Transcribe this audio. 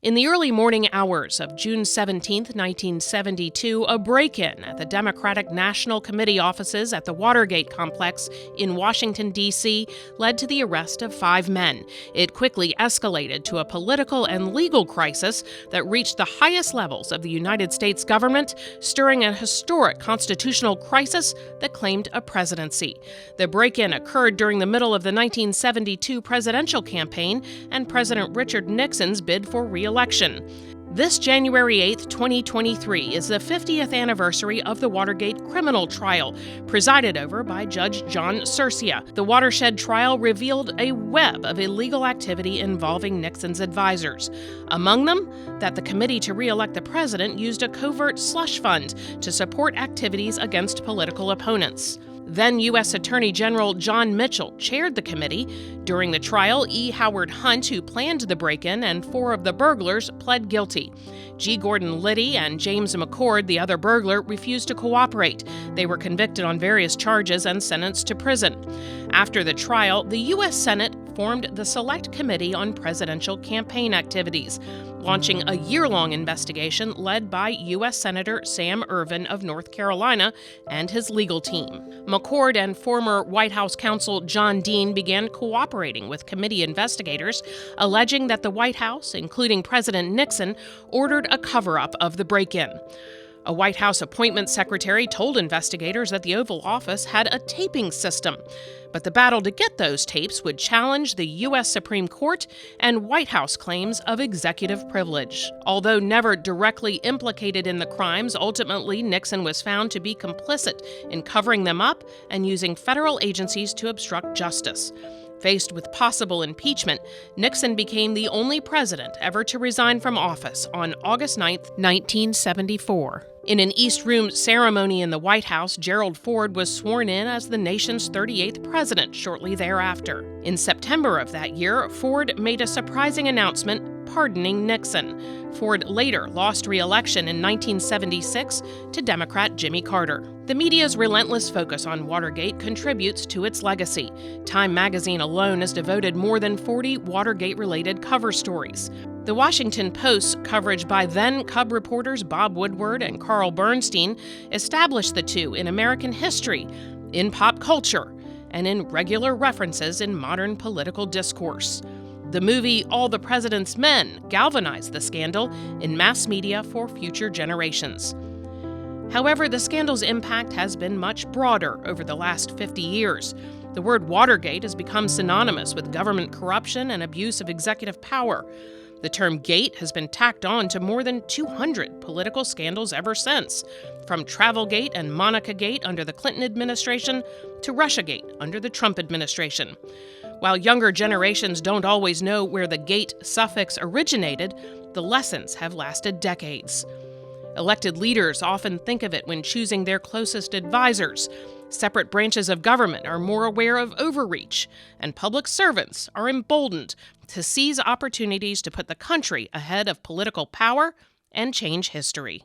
In the early morning hours of June 17, 1972, a break-in at the Democratic National Committee offices at the Watergate complex in Washington, D.C., led to the arrest of 5 men. It quickly escalated to a political and legal crisis that reached the highest levels of the United States government, stirring a historic constitutional crisis that claimed a presidency. The break-in occurred during the middle of the 1972 presidential campaign and President Richard Nixon's bid for re-election. This January 8, 2023 is the 50th anniversary of the Watergate criminal trial, presided over by Judge John Cercia. The watershed trial revealed a web of illegal activity involving Nixon's advisors. Among them, that the committee to re-elect the president used a covert slush fund to support activities against political opponents. Then U.S. Attorney General John Mitchell chaired the committee. During the trial, E. Howard Hunt, who planned the break-in, and 4 of the burglars pled guilty. G. Gordon Liddy and James McCord, the other burglar, refused to cooperate. They were convicted on various charges and sentenced to prison. After the trial, the U.S. Senate formed the Select Committee on Presidential Campaign Activities, launching a year-long investigation led by U.S. Senator Sam Ervin of North Carolina and his legal team. McCord and former White House counsel John Dean began cooperating with committee investigators, alleging that the White House, including President Nixon, ordered a cover-up of the break-in. A White House appointments secretary told investigators that the Oval Office had a taping system, but the battle to get those tapes would challenge the U.S. Supreme Court and White House claims of executive privilege. Although never directly implicated in the crimes, ultimately Nixon was found to be complicit in covering them up and using federal agencies to obstruct justice. Faced with possible impeachment, Nixon became the only president ever to resign from office on August 9, 1974. In an East Room ceremony in the White House, Gerald Ford was sworn in as the nation's 38th president shortly thereafter. In September of that year, Ford made a surprising announcement pardoning Nixon. Ford later lost re-election in 1976 to Democrat Jimmy Carter. The media's relentless focus on Watergate contributes to its legacy. Time magazine alone has devoted more than 40 Watergate-related cover stories. The Washington Post's coverage by then Cub reporters Bob Woodward and Carl Bernstein established the two in American history, in pop culture, and in regular references in modern political discourse. The movie All the President's Men galvanized the scandal in mass media for future generations. However, the scandal's impact has been much broader over the last 50 years. The word Watergate has become synonymous with government corruption and abuse of executive power. The term Gate has been tacked on to more than 200 political scandals ever since, from Travelgate and Monica-gate under the Clinton administration to Russiagate under the Trump administration. While younger generations don't always know where the Gate suffix originated, the lessons have lasted decades. Elected leaders often think of it when choosing their closest advisors. Separate branches of government are more aware of overreach, and public servants are emboldened to seize opportunities to put the country ahead of political power and change history.